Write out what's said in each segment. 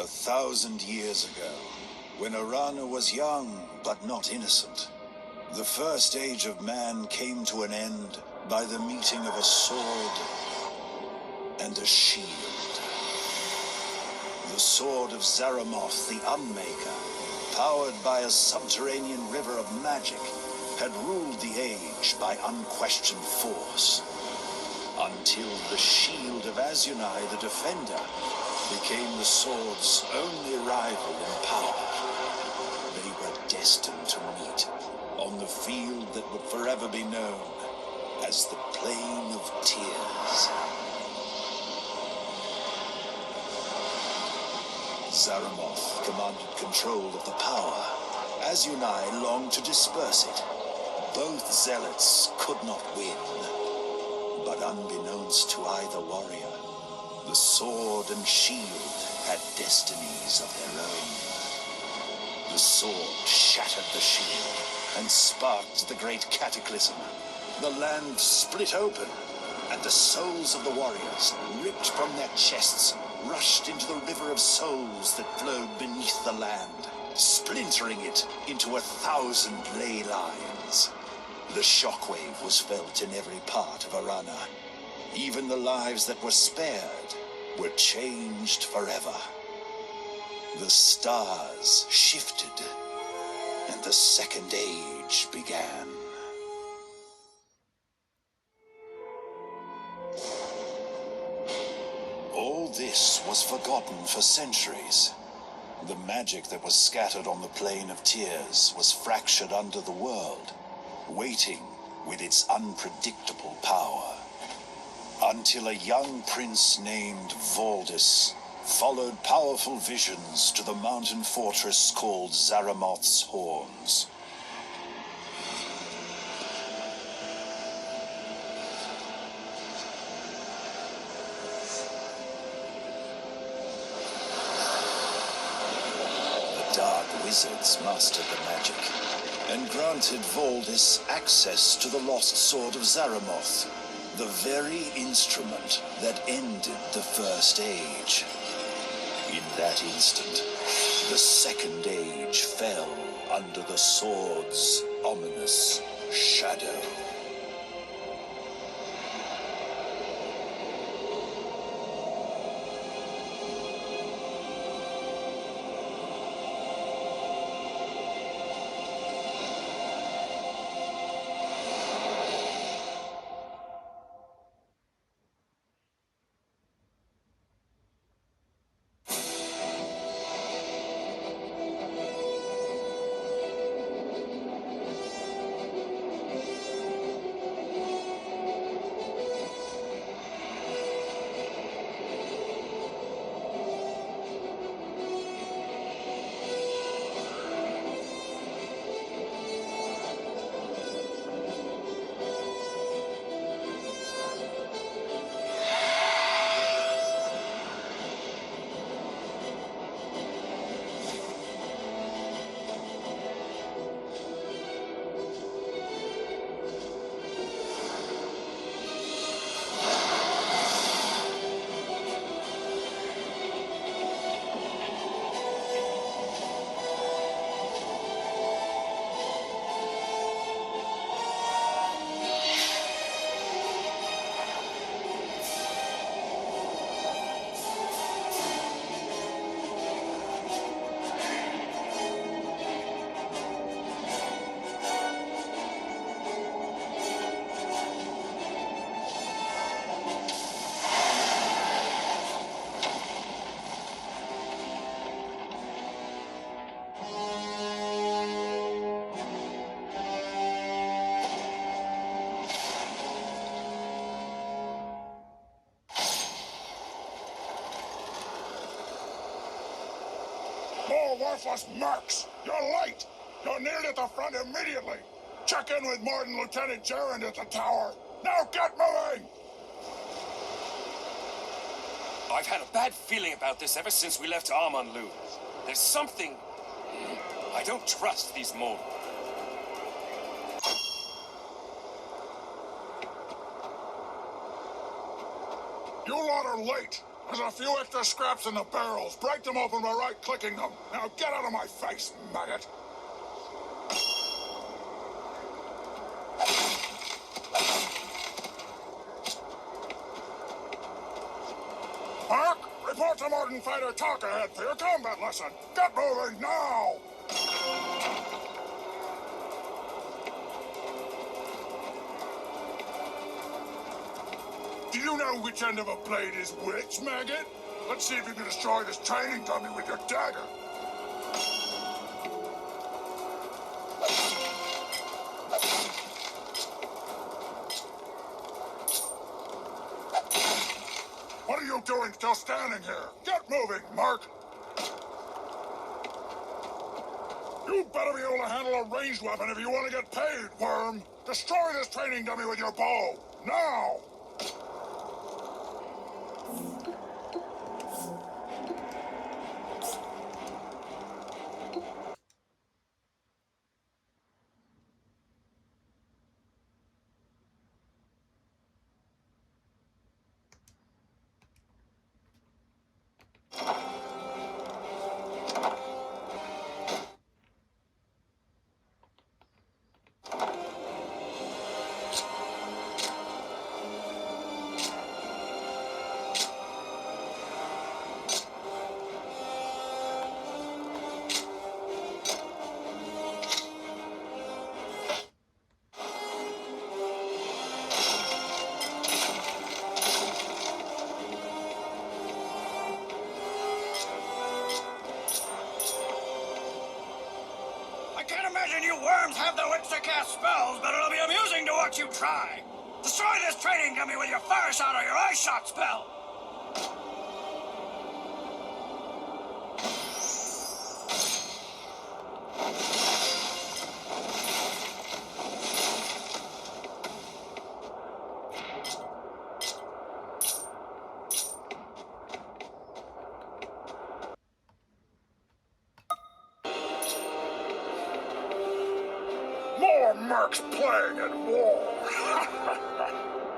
1,000 years ago, when Arana was young but not innocent, the first age of man came to an end by the meeting of a sword and a shield. The sword of Zaramoth, the Unmaker, powered by a subterranean river of magic, had ruled the age by unquestioned force, until the shield of Azunai, the Defender, became the sword's only rival in power. They were destined to meet on the field that would forever be known as the Plain of Tears. Zaramoth commanded control of the power. Azunai longed to disperse it. Both zealots could not win. But unbeknownst to either warrior, the sword and shield had destinies of their own. The sword shattered the shield and sparked the great cataclysm. The land split open, and the souls of the warriors, ripped from their chests, rushed into the river of souls that flowed beneath the land, splintering it into 1,000 ley lines. The shockwave was felt in every part of Arana. Even the lives that were spared were changed forever. The stars shifted, and the Second Age began. All this was forgotten for centuries. The magic that was scattered on the Plain of Tears was fractured under the world, waiting with its unpredictable power. Until a young prince named Valdis followed powerful visions to the mountain fortress called Zaramoth's Horns. The dark wizards mastered the magic and granted Valdis access to the lost sword of Zaramoth, the very instrument that ended the First Age. In that instant, the Second Age fell under the sword's ominous shadow. worthless mercs! You're late! You're needed at the front immediately! Check in with Martin Lieutenant Gerard at the tower! Now get moving! I've had a bad feeling about this ever since we left Armonlu. There's something... I don't trust these mortals. You lot are late. There's a few extra scraps in the barrels. Break them open by right-clicking them. Now get out of my face, maggot. Mark, report to Martin Fighter Talk ahead for your combat lesson. Get moving now! Do you know which end of a blade is which, maggot? Let's see if you can destroy this training dummy with your dagger. What are you doing still standing here? Get moving, Mark! You better be able to handle a ranged weapon if you want to get paid, worm! Destroy this training dummy with your bow! Now! You worms have the wits to cast spells, but it'll be amusing to watch you try. Destroy this training dummy with your fire shot or your eye shot spell. More mercs playing at war.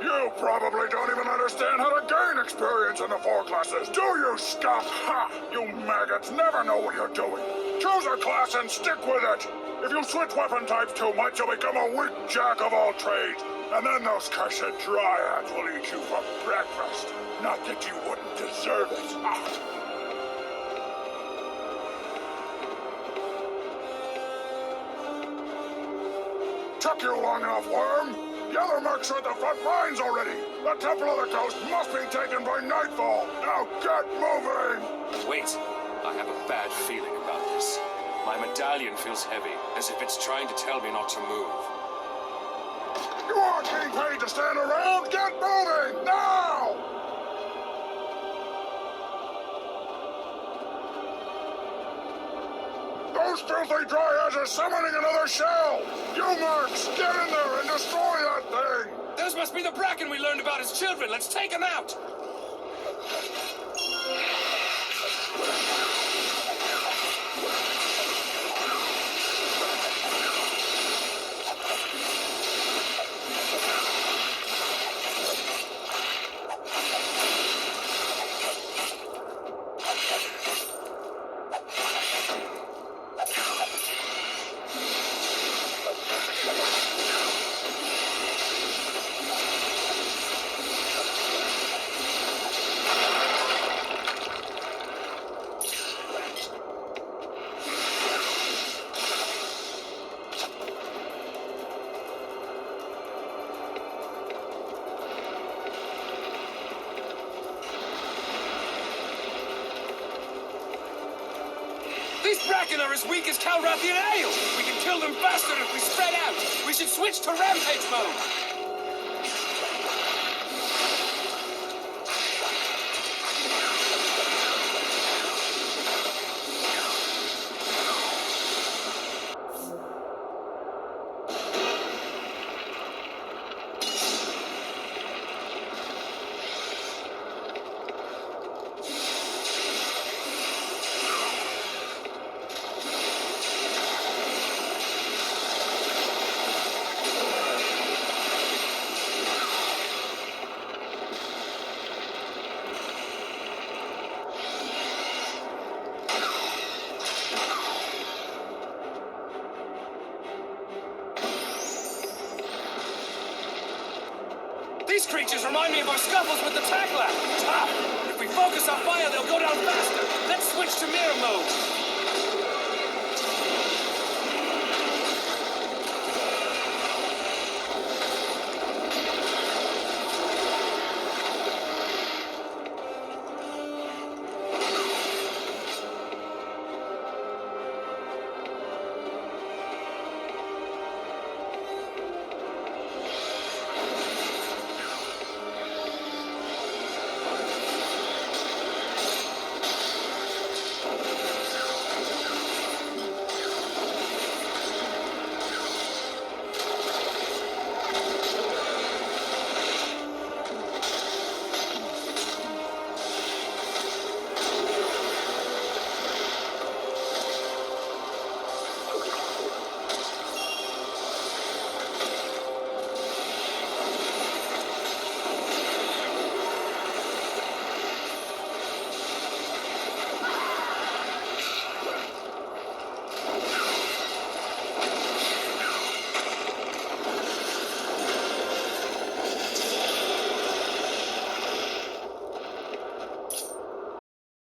You probably don't even understand how to gain experience in the 4 classes, do you, scum? Ha! You maggots never know what you're doing. Choose a class and stick with it. If you switch weapon types too much, you'll become a weak jack of all trades. And then those cursed dryads will eat you for breakfast. Not that you wouldn't deserve it. Ah. Took you long enough, worm. The other mercs are at the front lines already. The Temple of the Ghost must be taken by nightfall. Now get moving! Wait, I have a bad feeling about this. My medallion feels heavy, as if it's trying to tell me not to move. You aren't being paid to stand around. Get moving, now! Those filthy dryads are summoning another shell! You mercs, get in there and destroy that thing! Those must be the Bracken we learned about as children. Let's take them out! These Bracken are as weak as Calrathian ale! We can kill them faster if we spread out! We should switch to rampage mode! These creatures remind me of our scuffles with the tack lab. If we focus on fire, they'll go down faster. Let's switch to mirror mode.